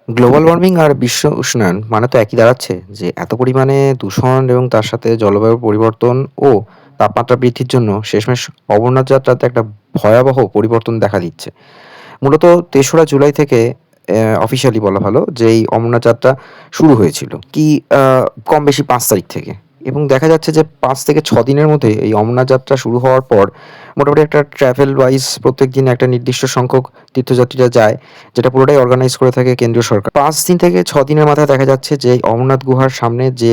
Global warming আর বিশ্ব উষ্ণায়ন মানে তো একই দাঁড়াচ্ছে যে এত পরিমাণে দূষণ এবং তার সাথে জলবায়ু পরিবর্তন ও তাপমাত্রা বৃদ্ধির জন্য শেষমেশ অমরনাথ যাত্রাতে একটা ভয়াবহ পরিবর্তন দেখা দিচ্ছে। মূলত ৩রা জুলাই থেকে অফিসিয়ালি বলা ভালো যে এই অমরনাথ যাত্রা শুরু হয়েছিল। আ কম বেশি ৫ তারিখ থেকে। এবং দেখা যাচ্ছে যে ৫ থেকে ৬ দিনের মধ্যে এই অমরনাথ যাত্রা শুরু হওয়ার পর মোটামুটি একটা ট্রাভেল ওয়াইজ প্রত্যেকদিন একটা নির্দিষ্ট সংখ্যক তীর্থযাত্রীরা যায়, যেটা পুরোটাই অর্গানাইজ করে থাকে কেন্দ্রীয় সরকার। ৫ দিন থেকে ৬ দিনের মাথায় দেখা যাচ্ছে যে অমরনাথ গুহার সামনে যে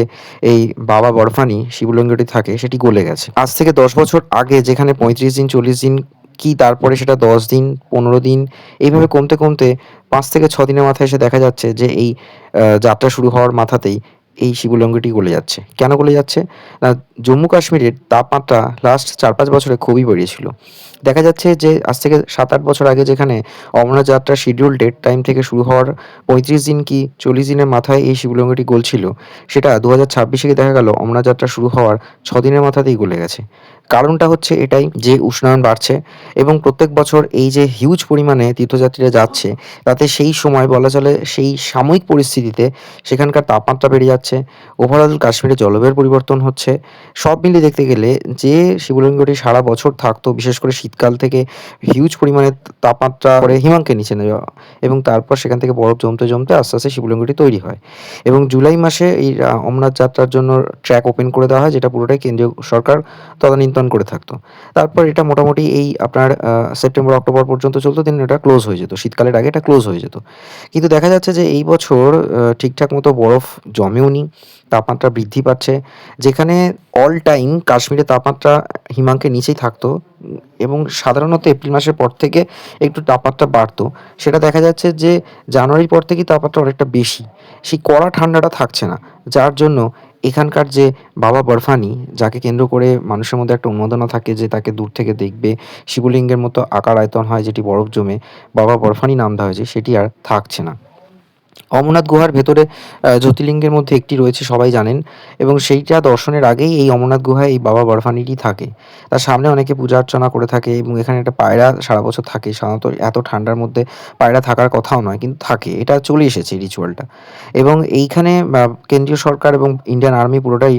এই বাবা বরফানি শিবলিঙ্গটি থাকে সেটি গলে গেছে। আজ থেকে ১০ বছর আগে যেখানে ৩৫ দিন ৪০ দিন তারপরে সেটা ১০ দিন, ১৫ দিন এইভাবে কমতে, কমতে ৫ থেকে ৬ দিনের মাথায় এসে দেখা যাচ্ছে যে এই যাত্রা শুরু হওয়ার মাথাতেই এই শিবলিঙ্গটি গলে যাচ্ছে। কেন গলে যাচ্ছে? না, জম্মু কাশ্মীরের তাপমাত্রা লাস্ট ৪-৫ বছরে খুবই বেড়েছিল। দেখা যাচ্ছে যে আজ থেকে ৭-৮ বছর আগে যেখানে অমরনাথ যাত্রার শিডিউল ডেট টাইম থেকে শুরু হওয়ার ৩৫ দিন ৪০ দিনের মাথায় এই শিবলিঙ্গটি গলছিল, সেটা ২০২৬ এ দেখা গেল অমরনাথ যাত্রা শুরু হওয়ার ৬ দিনের মাথাতেই গলে গেছে। কারণটা হচ্ছে এটাই যে উষ্ণায়ন বাড়ছে এবং প্রত্যেক বছর এই যে হিউজ পরিমাণে তীর্থযাত্রীরা যাচ্ছে, তাতে সেই সময় বলা চলে সেই সাময়িক পরিস্থিতিতে সেখানকার তাপমাত্রা বেড়ে যাচ্ছে। ওভারঅল কাশ্মীরে জলবায়ুর পরিবর্তন হচ্ছে। সব মিলিয়ে দেখতে গেলে যে শিবলিঙ্গটি সারা বছর থাকতো, বিশেষ করে শীতকাল থেকে হিউজ পরিমাণে তাপমাত্রা পরে হিমাঙ্কের নিচে নেমে এবং তারপর সেখান থেকে বরফ জমতে, জমতে আস্তে, আস্তে শিবলিঙ্গটি তৈরি হয় এবং জুলাই মাসে এই অমরনাথ যাত্রার জন্য ট্র্যাক ওপেন করে দেওয়া হয়, যেটা পুরোটাই কেন্দ্রীয় সরকার তদানীন্তন করে থাকতো। তারপর এটা মোটামুটি এই আপনার সেপ্টেম্বর, অক্টোবর পর্যন্ত চলতো, দেন এটা ক্লোজ হয়ে যেত। শীতকালের আগে এটা ক্লোজ হয়ে যেত। কিন্তু দেখা যাচ্ছে যে এই বছর ঠিকঠাক মতো বরফ জমেওনি, তাপমাত্রা বৃদ্ধি পাচ্ছে। যেখানে অল টাইম কাশ্মীরে তাপমাত্রা হিমাঙ্কের নিচেই থাকতো এবং সাধারণত এপ্রিল মাসের পর থেকে একটু তাপমাত্রা বাড়তো। সেটা দেখা যাচ্ছে যে জানুয়ারির পর থেকেই তাপমাত্রা অনেকটা বেশি। সেই কড়া ঠান্ডাটা থাকছে না। যার জন্য এখানকার যে বাবা বরফানি, যাকে কেন্দ্র করে মানুষের মধ্যে একটা উন্মাদনা থাকে যে তাকে দূর থেকে দেখবে, শিবলিঙ্গের মতো আকার আয়তন হয় যেটি বরফ জমে, বাবা বরফানি নাম দেওয়া হয়েছে, সেটি আর থাকছে না। অমরনাথ গুহার ভেতরে জ্যোতির্লিঙ্গের মধ্যে একটি রয়েছে সবাই জানেন এবং সেইটা দর্শনের আগেই এই অমরনাথ গুহায় এই বাবা বরফানিটি থাকে। তার সামনে অনেকে পূজা অর্চনা করে থাকে এবং এখানে একটা পায়রা সারা বছর থাকে। সাধারণত এত ঠান্ডার মধ্যে পায়রা থাকার কথাও নয়, কিন্তু থাকে। এটা চলে এসেছে এই রিচুয়ালটা এবং এইখানে কেন্দ্রীয় সরকার এবং ইন্ডিয়ান আর্মি পুরোটাই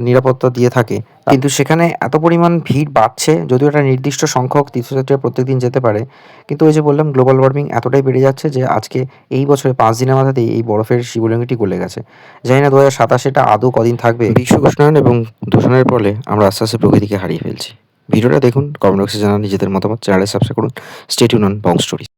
নিরাপত্তা দিয়ে থাকে। কিন্তু সেখানে এত পরিমাণ ভিড় বাড়ছে, যদিও একটা নির্দিষ্ট সংখ্যক তীর্থযাত্রীরা প্রত্যেকদিন যেতে পারে। কিন্তু ওই যে বললাম গ্লোবাল ওয়ার্মিং এতটাই বেড়ে যাচ্ছে যে আজকে এই বছরে ৫ দিনের মাথাতেই এই বরফের শিবলিঙ্গটি গলে গেছে। জানি না ২০২৭ এটা আদৌ কদিন থাকবে। বিশ্ব উষ্ণায়ন এবং দূষণের ফলে আমরা আস্তে, আস্তে প্রকৃতিকে হারিয়ে ফেলছি। ভিডিওটা দেখুন, কমেন্ট বক্সে জানান নিজেদের মতামত, চ্যানেলটা সাবস্ক্রাইব করুন। Stay tune on Bong stories.